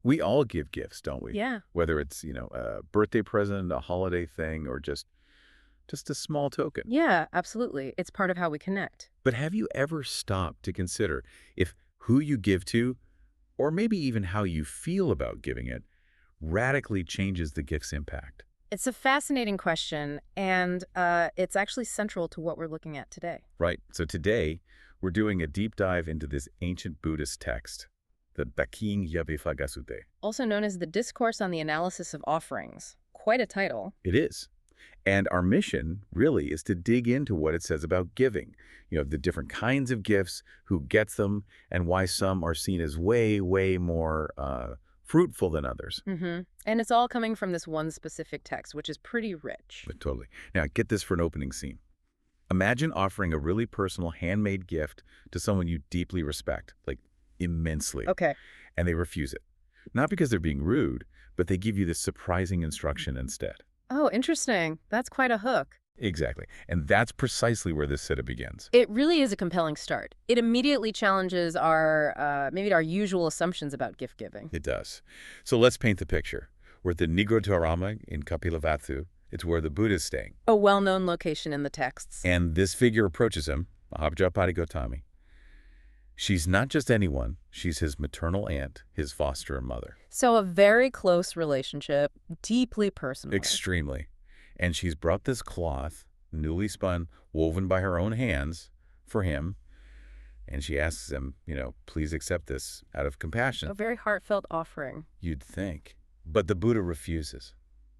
We all give gifts, don't we? Yeah. Whether it's, a birthday present, a holiday thing, or just a small token. Yeah, absolutely. It's part of how we connect. But have you ever stopped to consider if who you give to, or maybe even how you feel about giving it, radically changes the gift's impact? It's a fascinating question, and it's actually central to what we're looking at today. Right. So today, we're doing a deep dive into this ancient Buddhist text, the Dakkhiṇāvibhaṅgasuttaṃ. Also known as the Discourse on the Analysis of Offerings. Quite a title. It is. And our mission really is to dig into what it says about giving. The different kinds of gifts, who gets them, and why some are seen as way, way more fruitful than others. Mm-hmm. And it's all coming from this one specific text, which is pretty rich. But totally. Now, get this for an opening scene. Imagine offering a really personal handmade gift to someone you deeply respect, like immensely. Okay. And they refuse it. Not because they're being rude, but they give you this surprising instruction instead. Oh, interesting. That's quite a hook. Exactly. And that's precisely where this siddha begins. It really is a compelling start. It immediately challenges maybe our usual assumptions about gift giving. It does. So let's paint the picture. We're at the Nigrodharma in Kapilavatthu. It's where the Buddha is staying. A well-known location in the texts. And this figure approaches him, Mahabhajapati Gotami. She's not just anyone. She's his maternal aunt, his foster mother. So a very close relationship, deeply personal. Extremely. And she's brought this cloth, newly spun, woven by her own hands, for him. And she asks him, please accept this out of compassion. A very heartfelt offering. You'd think. But the Buddha refuses.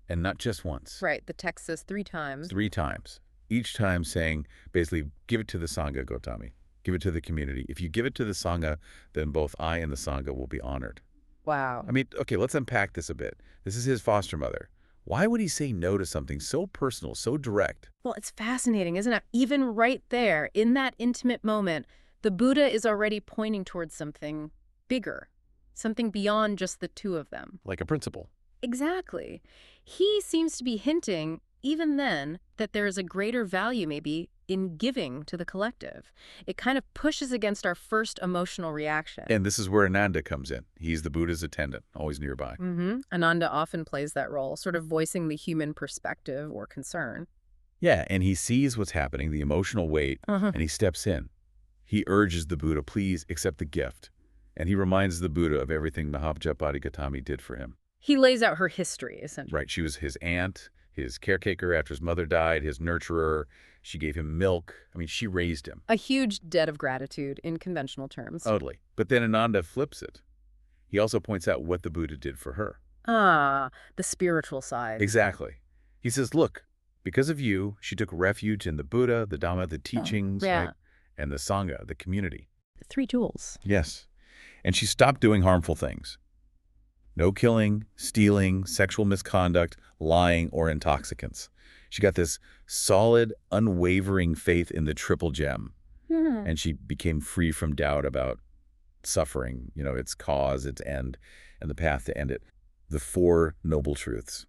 And not just once. Right. The text says 3 times. 3 times. Each time saying, basically, give it to the Sangha, Gotami. Give it to the community. If you give it to the Sangha, then both I and the Sangha will be honored. Wow. I mean, okay, let's unpack this a bit. This is his foster mother. Why would he say no to something so personal, so direct? Well, it's fascinating, isn't it? Even right there, in that intimate moment, the Buddha is already pointing towards something bigger, something beyond just the two of them. Like a principle. Exactly. He seems to be hinting, even then, that there is a greater value maybe in giving to the collective. It kind of pushes against our first emotional reaction. And this is where Ananda comes in. He's the Buddha's attendant, always nearby. Mm-hmm. Ananda often plays that role, sort of voicing the human perspective or concern. Yeah, and he sees what's happening, the emotional weight, and he steps in. He urges the Buddha, please accept the gift. And he reminds the Buddha of everything Mahabhajapati Gotami did for him. He lays out her history, essentially. Right, she was his aunt, his caretaker after his mother died, his nurturer. She gave him milk. I mean, she raised him. A huge debt of gratitude in conventional terms. Totally. But then Ananda flips it. He also points out what the Buddha did for her. Ah, the spiritual side. Exactly. He says, look, because of you, she took refuge in the Buddha, the Dhamma, the teachings, right? And the Sangha, the community. The 3 tools. Yes. And she stopped doing harmful things. No killing, stealing, sexual misconduct, lying, or intoxicants. She got this solid, unwavering faith in the triple gem. And she became free from doubt about suffering, its cause, its end, and the path to end it. The 4 noble truths.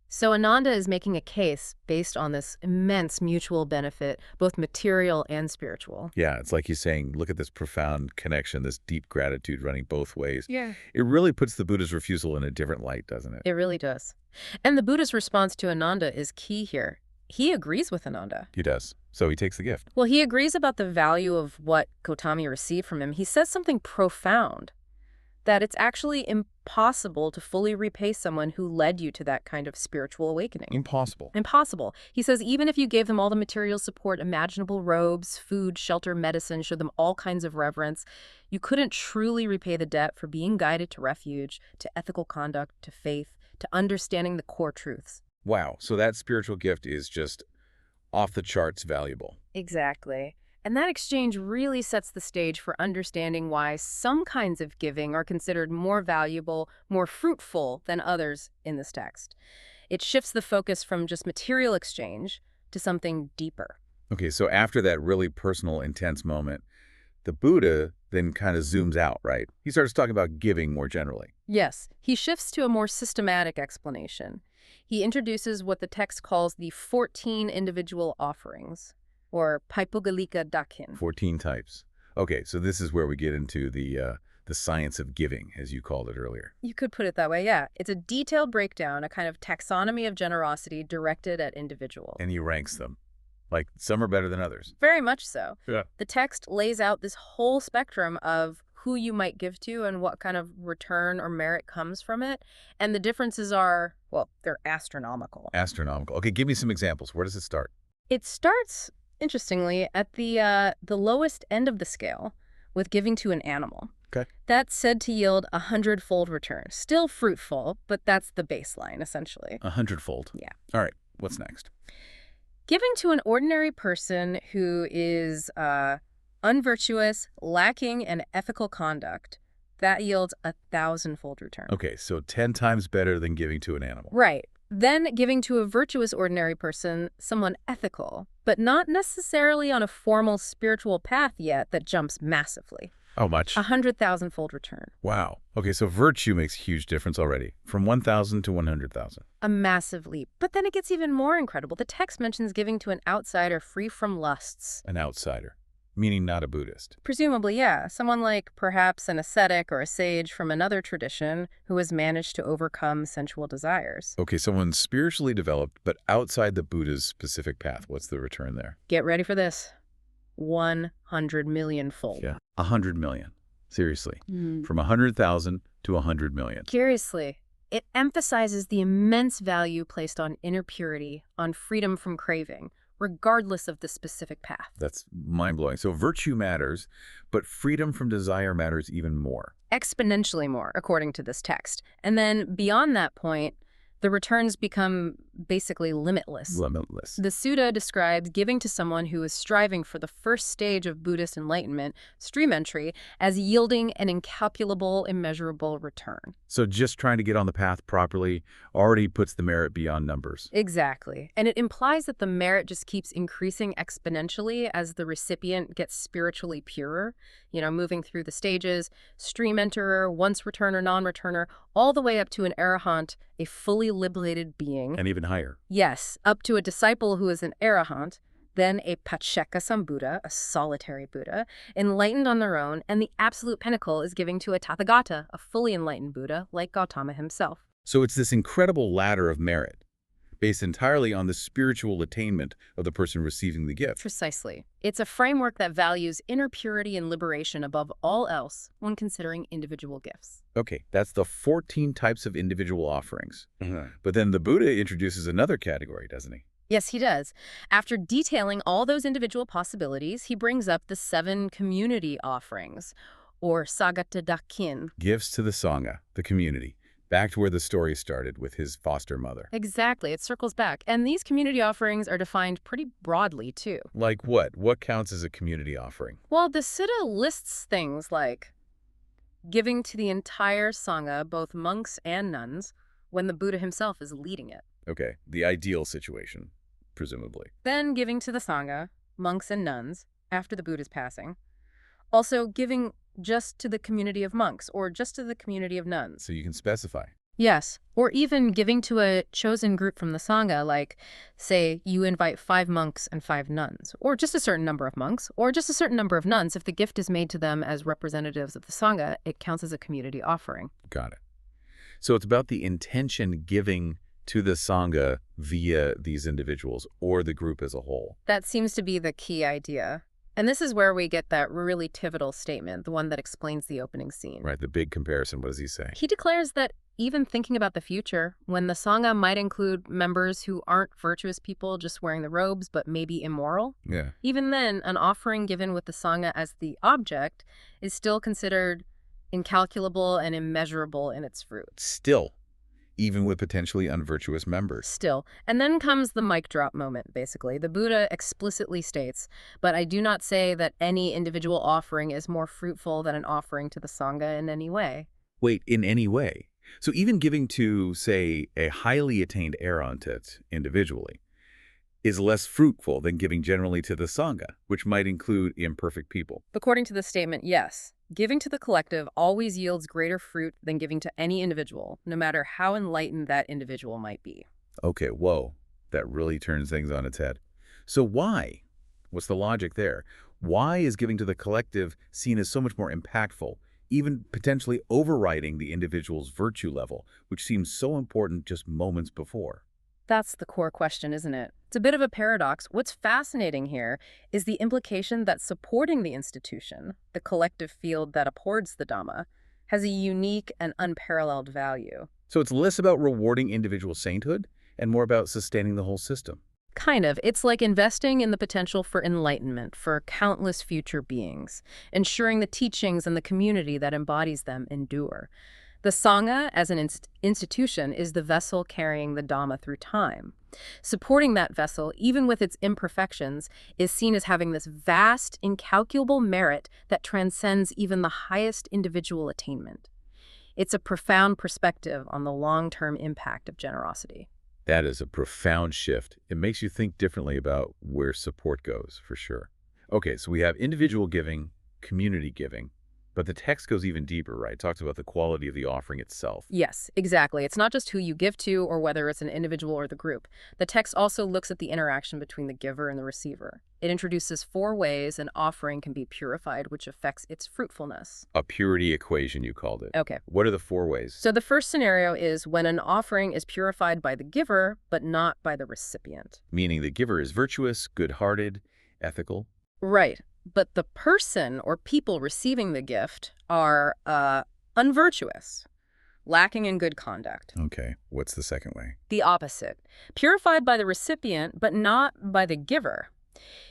So Ananda is making a case based on this immense mutual benefit, both material and spiritual. Yeah, it's like he's saying, look at this profound connection, this deep gratitude running both ways. Yeah. It really puts the Buddha's refusal in a different light, doesn't it? It really does. And the Buddha's response to Ananda is key here. He agrees with Ananda. He does. So he takes the gift. Well, he agrees about the value of what Gotami received from him. He says something profound, that it's actually impossible to fully repay someone who led you to that kind of spiritual awakening. Impossible. Impossible. He says even if you gave them all the material support, imaginable robes, food, shelter, medicine, showed them all kinds of reverence, you couldn't truly repay the debt for being guided to refuge, to ethical conduct, to faith, to understanding the core truths. Wow. So that spiritual gift is just off the charts valuable. Exactly. And that exchange really sets the stage for understanding why some kinds of giving are considered more valuable, more fruitful than others in this text. It shifts the focus from just material exchange to something deeper. Okay, so after that really personal, intense moment, the Buddha then kind of zooms out, right? He starts talking about giving more generally. Yes, he shifts to a more systematic explanation. He introduces what the text calls the 14 individual offerings, or Paipugalika Dakkhin. 14 types. Okay, so this is where we get into the the science of giving, as you called it earlier. You could put it that way, yeah. It's a detailed breakdown, a kind of taxonomy of generosity directed at individuals. And he ranks them. Like, some are better than others. Very much so. Yeah. The text lays out this whole spectrum of who you might give to and what kind of return or merit comes from it. And the differences are, well, they're astronomical. Astronomical. Okay, give me some examples. Where does it start? It starts, interestingly, at the lowest end of the scale with giving to an animal. Okay. That's said to yield 100-fold return. Still fruitful, but that's the baseline, essentially. 100-fold. Yeah. All right, what's next? Giving to an ordinary person who is unvirtuous, lacking in ethical conduct, that yields 1,000-fold return. Okay, so 10 times better than giving to an animal. Right. Then giving to a virtuous ordinary person, someone ethical, but not necessarily on a formal spiritual path yet that jumps massively. How much? 100,000-fold return. Wow. Okay, so virtue makes a huge difference already, from 1,000 to 100,000. A massive leap. But then it gets even more incredible. The text mentions giving to an outsider free from lusts. An outsider, meaning not a Buddhist. Presumably, yeah. Someone like perhaps an ascetic or a sage from another tradition who has managed to overcome sensual desires. Okay, someone's spiritually developed, but outside the Buddha's specific path. What's the return there? Get ready for this. 100 million-fold. Yeah, 100 million. Seriously. From 100,000 to 100 million. Curiously, it emphasizes the immense value placed on inner purity, on freedom from craving, regardless of the specific path. That's mind-blowing. So virtue matters, but freedom from desire matters even more. Exponentially more, according to this text. And then beyond that point, the returns become basically limitless. Limitless. The Sutta describes giving to someone who is striving for the first stage of Buddhist enlightenment, stream entry, as yielding an incalculable, immeasurable return. So just trying to get on the path properly already puts the merit beyond numbers. Exactly. And it implies that the merit just keeps increasing exponentially as the recipient gets spiritually purer, moving through the stages, stream enterer, once returner, non-returner, all the way up to an arahant, a fully liberated being. And even higher. Yes, up to a disciple who is an arahant, then a Pacceka Sambuddha, a solitary Buddha, enlightened on their own, and the absolute pinnacle is giving to a Tathagata, a fully enlightened Buddha, like Gautama himself. So it's this incredible ladder of merit, based entirely on the spiritual attainment of the person receiving the gift. Precisely. It's a framework that values inner purity and liberation above all else when considering individual gifts. Okay, that's the 14 types of individual offerings. But then the Buddha introduces another category, doesn't he? Yes, he does. After detailing all those individual possibilities, he brings up the 7 community offerings, or Sagata Dakkhiṇ. Gifts to the Sangha, the community. Back to where the story started with his foster mother. Exactly. It circles back. And these community offerings are defined pretty broadly, too. Like what? What counts as a community offering? Well, the Sutta lists things like giving to the entire Sangha, both monks and nuns, when the Buddha himself is leading it. Okay, the ideal situation, presumably. Then giving to the Sangha, monks and nuns, after the Buddha's passing. Also giving just to the community of monks or just to the community of nuns. So you can specify. Yes, or even giving to a chosen group from the Sangha, like, say, you invite 5 monks and 5 nuns, or just a certain number of monks, or just a certain number of nuns. If the gift is made to them as representatives of the Sangha, it counts as a community offering. Got it. So it's about the intention giving to the Sangha via these individuals or the group as a whole. That seems to be the key idea. And this is where we get that really pivotal statement, the one that explains the opening scene. Right, the big comparison. What does he say? He declares that even thinking about the future, when the Sangha might include members who aren't virtuous people just wearing the robes, but maybe immoral, Yeah. even then, an offering given with the Sangha as the object is still considered incalculable and immeasurable in its fruit. Still, even with potentially unvirtuous members. Still. And then comes the mic drop moment, basically. The Buddha explicitly states, but I do not say that any individual offering is more fruitful than an offering to the Sangha in any way. Wait, in any way? So even giving to, say, a highly attained arahant individually is less fruitful than giving generally to the Sangha, which might include imperfect people. According to the statement, yes. Giving to the collective always yields greater fruit than giving to any individual, no matter how enlightened that individual might be. Okay, whoa. That really turns things on its head. So why? What's the logic there? Why is giving to the collective seen as so much more impactful, even potentially overriding the individual's virtue level, which seems so important just moments before. That's the core question, isn't it? It's a bit of a paradox. What's fascinating here is the implication that supporting the institution, the collective field that upholds the Dhamma, has a unique and unparalleled value. So it's less about rewarding individual sainthood and more about sustaining the whole system. Kind of. It's like investing in the potential for enlightenment for countless future beings, ensuring the teachings and the community that embodies them endure. The Sangha, as an institution, is the vessel carrying the Dhamma through time. Supporting that vessel, even with its imperfections, is seen as having this vast, incalculable merit that transcends even the highest individual attainment. It's a profound perspective on the long-term impact of generosity. That is a profound shift. It makes you think differently about where support goes, for sure. Okay, so we have individual giving, community giving, but the text goes even deeper, right? It talks about the quality of the offering itself. Yes, exactly. It's not just who you give to or whether it's an individual or the group. The text also looks at the interaction between the giver and the receiver. It introduces 4 ways an offering can be purified, which affects its fruitfulness. A purity equation, you called it. Okay. What are the 4 ways? So the first scenario is when an offering is purified by the giver, but not by the recipient. Meaning the giver is virtuous, good-hearted, ethical. Right. But the person or people receiving the gift are unvirtuous, lacking in good conduct. Okay, what's the second way? The opposite. Purified by the recipient, but not by the giver.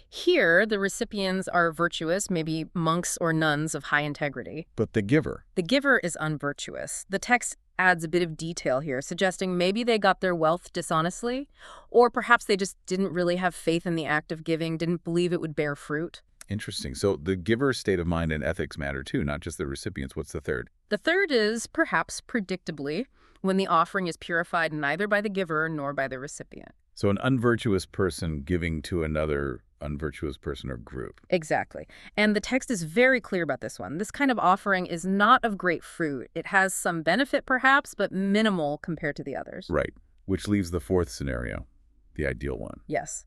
Here, the recipients are virtuous, maybe monks or nuns of high integrity. But the giver? The giver is unvirtuous. The text adds a bit of detail here, suggesting maybe they got their wealth dishonestly, or perhaps they just didn't really have faith in the act of giving, didn't believe it would bear fruit. Interesting. So the giver's state of mind and ethics matter too, not just the recipients. What's the third? The third is, perhaps predictably, when the offering is purified neither by the giver nor by the recipient. So an unvirtuous person giving to another unvirtuous person or group. Exactly. And the text is very clear about this one. This kind of offering is not of great fruit. It has some benefit perhaps, but minimal compared to the others. Right. Which leaves the 4th scenario, the ideal one. Yes.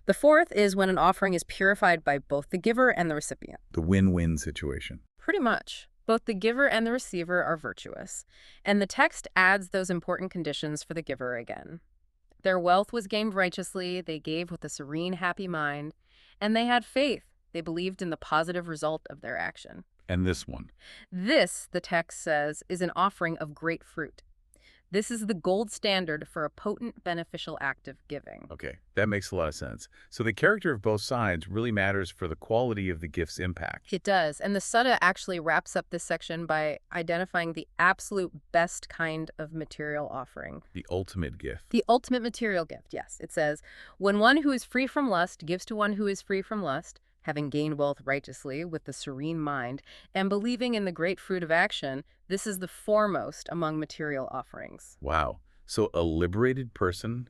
The 4th is when an offering is purified by both the giver and the recipient. The win-win situation. Pretty much. Both the giver and the receiver are virtuous. And the text adds those important conditions for the giver again. Their wealth was gained righteously, they gave with a serene, happy mind, and they had faith. They believed in the positive result of their action. And this one? This, the text says, is an offering of great fruit. This is the gold standard for a potent, beneficial act of giving. Okay, that makes a lot of sense. So the character of both sides really matters for the quality of the gift's impact. It does, and the Sutta actually wraps up this section by identifying the absolute best kind of material offering. The ultimate gift. The ultimate material gift, yes. It says, when one who is free from lust gives to one who is free from lust, having gained wealth righteously with the serene mind, and believing in the great fruit of action, this is the foremost among material offerings. Wow. So a liberated person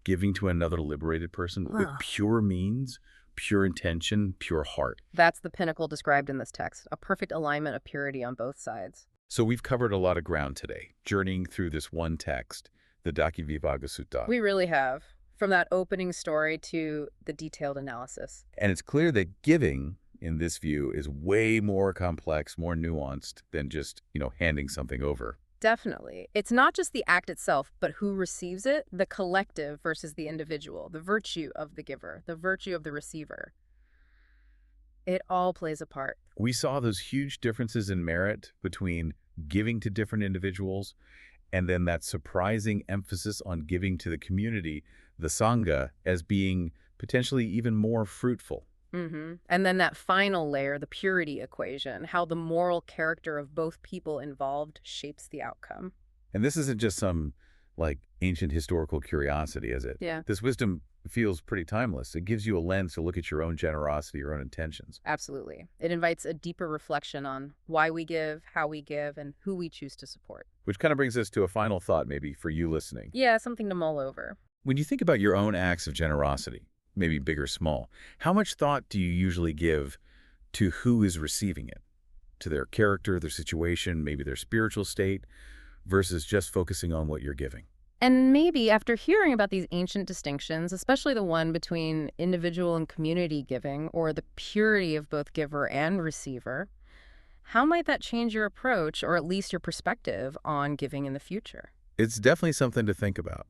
giving to another liberated person with pure means, pure intention, pure heart. That's the pinnacle described in this text, a perfect alignment of purity on both sides. So we've covered a lot of ground today, journeying through this one text, the Dakkhiṇāvibhaṅgasuttaṃ. We really have. From that opening story to the detailed analysis. And it's clear that giving, in this view, is way more complex, more nuanced than just, handing something over. Definitely. It's not just the act itself, but who receives it, the collective versus the individual, the virtue of the giver, the virtue of the receiver. It all plays a part. We saw those huge differences in merit between giving to different individuals and then that surprising emphasis on giving to the community, the Sangha, as being potentially even more fruitful. And then that final layer, the purity equation, how the moral character of both people involved shapes the outcome. And this isn't just some, ancient historical curiosity, is it? Yeah. This wisdom feels pretty timeless. It gives you a lens to look at your own generosity, your own intentions. Absolutely. It invites a deeper reflection on why we give, how we give, and who we choose to support. Which kind of brings us to a final thought, maybe, for you listening. Yeah, something to mull over. When you think about your own acts of generosity, maybe big or small, how much thought do you usually give to who is receiving it? To their character, their situation, maybe their spiritual state, versus just focusing on what you're giving? And maybe after hearing about these ancient distinctions, especially the one between individual and community giving, or the purity of both giver and receiver, How might that change your approach, or at least your perspective, on giving in the future? It's definitely something to think about.